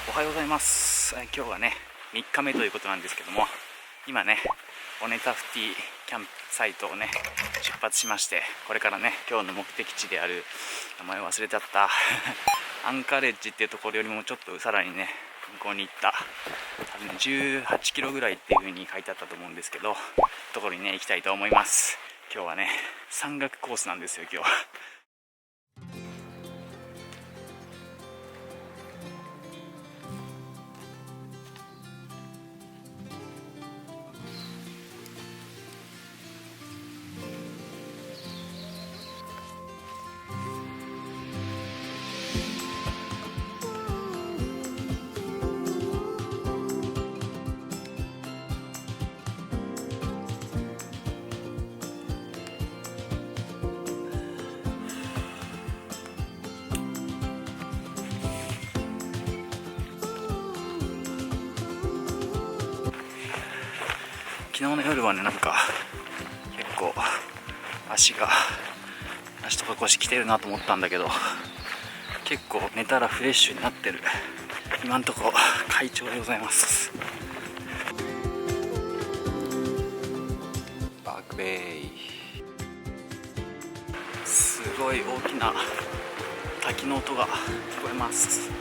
おはようございます。今日はね3日目ということなんですけども、今ねオネタフティキャンプサイトをね出発しまして、これからね今日の目的地である名前忘れちゃったアンカレッジっていうところよりもちょっとさらにね向こうに行った多分ね18キロぐらいっていう風に書いてあったと思うんですけど、ところにね行きたいと思います。今日はね山岳コースなんですよ。今日は昨日の夜はねなんか結構足とか腰きてるなと思ったんだけど、結構寝たらフレッシュになってる。今んとこ快調でございます。バークベイ、すごい大きな滝の音が聞こえます。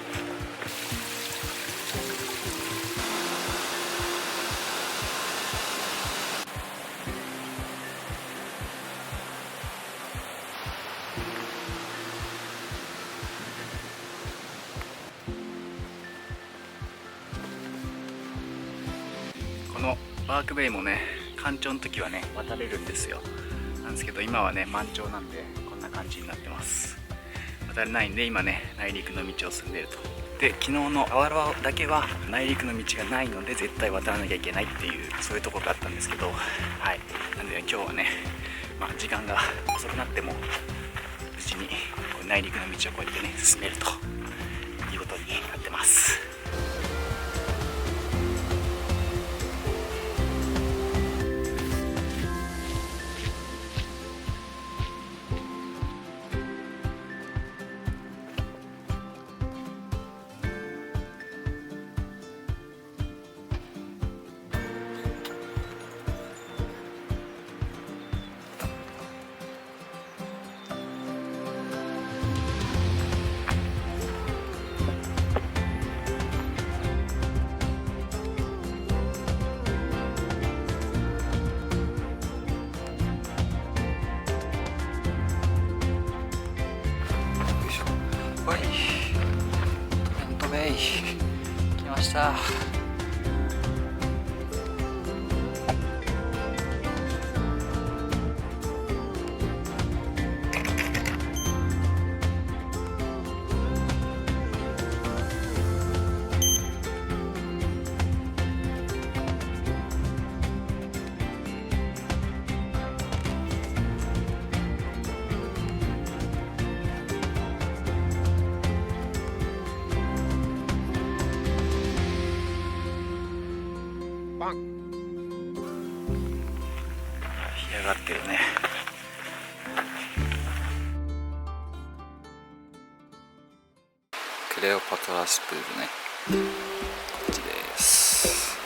このバークベイもね干潮の時はね渡れるんですよ。なんですけど今はね満潮なんでこんな感じになってます。渡れないんで今ね内陸の道を進んでいると。で昨日のアワラワだけは内陸の道がないので絶対渡らなきゃいけないっていうそういうところがあったんですけど、はい、なんで、今日はね、時間が遅くなっても無事に内陸の道をこうやってね進めるということになってます。はい、トレントベイ来ました。干上がってるね。クレオパトラスプールね、こっちです。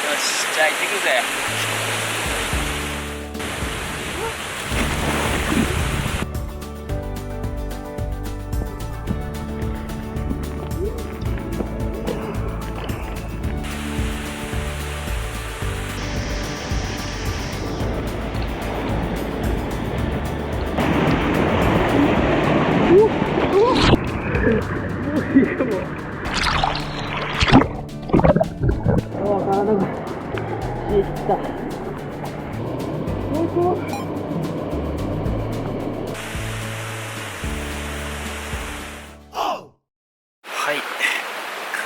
よし、じゃあ行ってくるぜ。体が冷え切った。はい、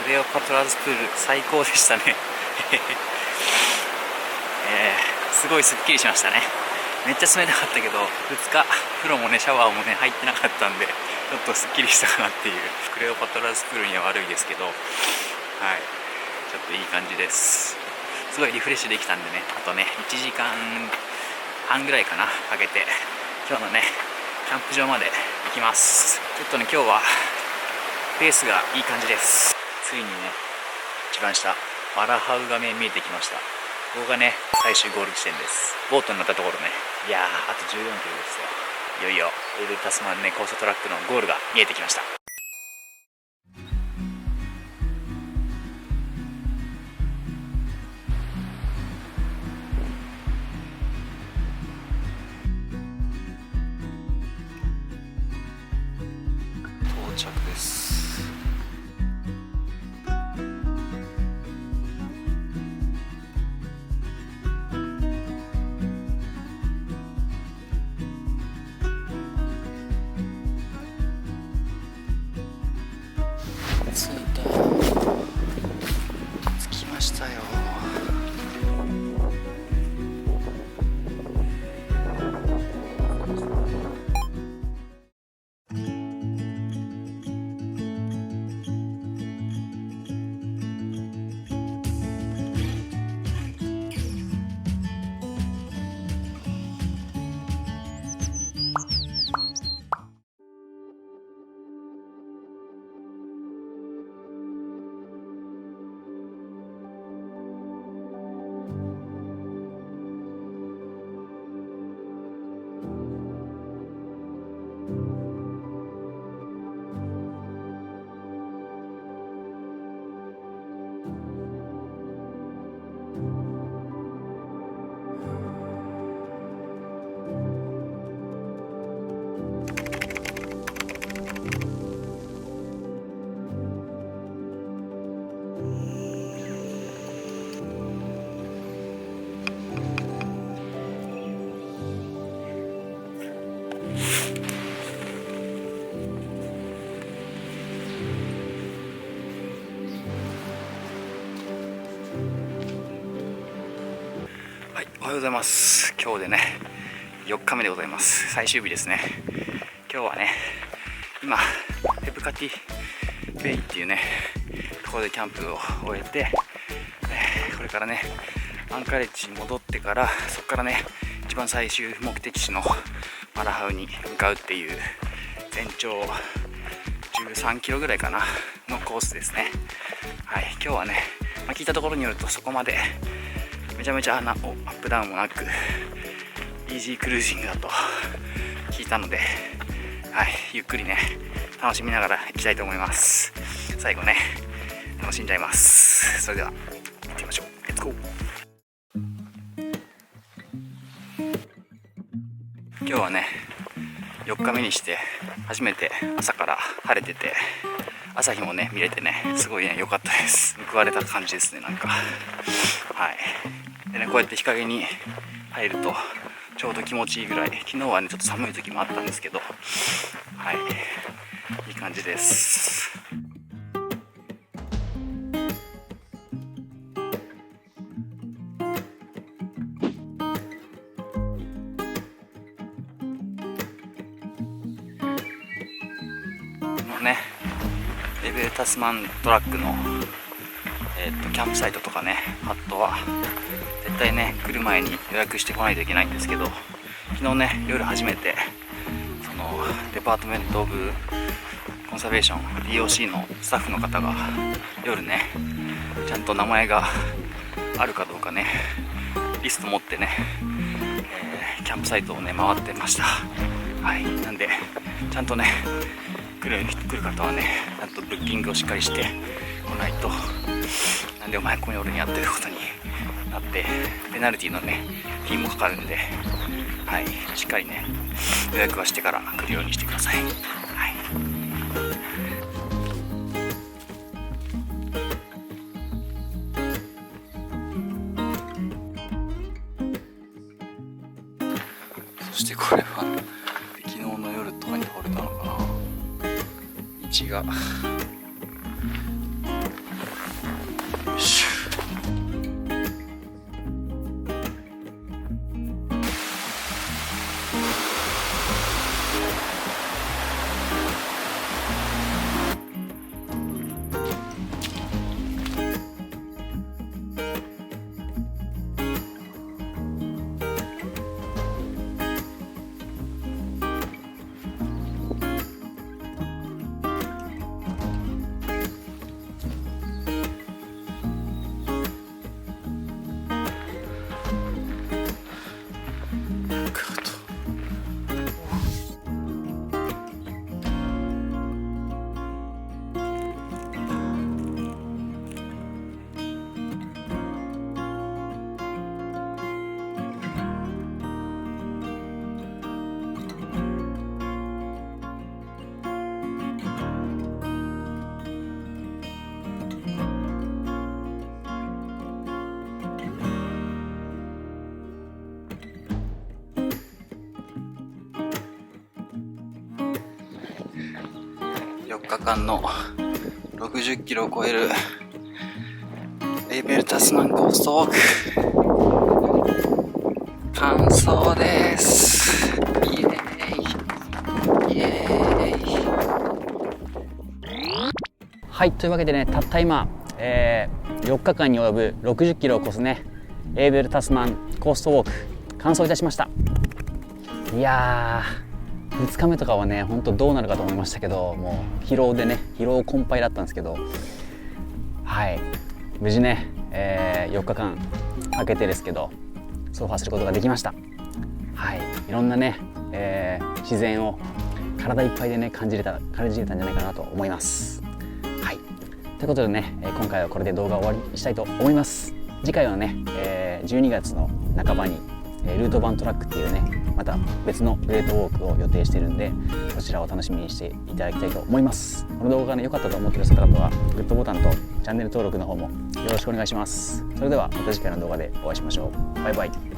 クレオパトラズプール最高でしたねすごいすっきりしましたね。めっちゃ冷たかったけど、2日風呂もねシャワーもね入ってなかったんで、ちょっとすっきりしたかなっていう。クレオパトラスクールには悪いですけど、はい、ちょっといい感じです。すごいリフレッシュできたんでね、あとね1時間半ぐらいかなかけて今日のねキャンプ場まで行きます。ちょっとね今日はペースがいい感じです。ついにね一番下マラハウが見えてきました。ここがね最終ゴール地点です。ボートに乗ったところね、いやーあと14キロですよ。いよいよエルタスマンねコーストトラックのゴールが見えてきました。到着です。着きましたよ。はい、おはようございます。今日でね4日目でございます。最終日ですね。今日はね今ペプカティベイっていうねところでキャンプを終えて、これからねアンカレッジに戻ってから、そこからね一番最終目的地のマラハウに向かうっていう全長13キロぐらいかなのコースですね。はい、今日はね、聞いたところによるとそこまでめちゃめちゃアップダウンもなくイージークルージングだと聞いたので、はい、ゆっくりね楽しみながら行きたいと思います。最後ね楽しんじゃいます。それでは行ってみましょう。レッツゴー。今日はね4日目にして初めて朝から晴れてて、朝日もね見れてねすごいね良かったです。報われた感じですね。なんかはいでね、こうやって日陰に入るとちょうど気持ちいいぐらい。昨日はねちょっと寒い時もあったんですけど、はいいい感じです。このねエベルタスマントラックのキャンプサイトとかね、ハットは絶対ね来る前に予約してこないといけないんですけど、昨日ね夜初めてそのデパートメントオブコンサベーション DOC のスタッフの方が夜ねちゃんと名前があるかどうかねリスト持ってね、キャンプサイトをね回ってました。はい、なんでちゃんとね来る方はねちゃんとブッキングをしっかりして来ないと、なんでお前ここにおるんやっていうことになってペナルティのねフィーもかかるんで、はい、しっかりね予約はしてから来るようにしてください。はい、そしてこれは昨日の夜とかに掘れたのかな。道がよいしょ。4日間の60キロを超えるエーベルタスマンコーストウォーク完走です。イエーイイエーイ。はい、というわけでね、たった今、4日間に及ぶ60キロを超すねエーベルタスマンコーストウォーク完走いたしました。いやー、2日目とかはねほんとどうなるかと思いましたけど、もう疲労困憊だったんですけど、はい、無事ね、4日間かけてですけど走破することができました。はい、いろんなね、自然を体いっぱいでね感じれたんじゃないかなと思います。はい、ということでね、今回はこれで動画を終わりにしたいと思います。次回はね、12月の半ばにルートバントラックっていうねまた別のグレートウォークを予定しているんで、そちらを楽しみにしていただきたいと思います。この動画がね良かったと思ってくださった方はグッドボタンとチャンネル登録の方もよろしくお願いします。それではまた次回の動画でお会いしましょう。バイバイ。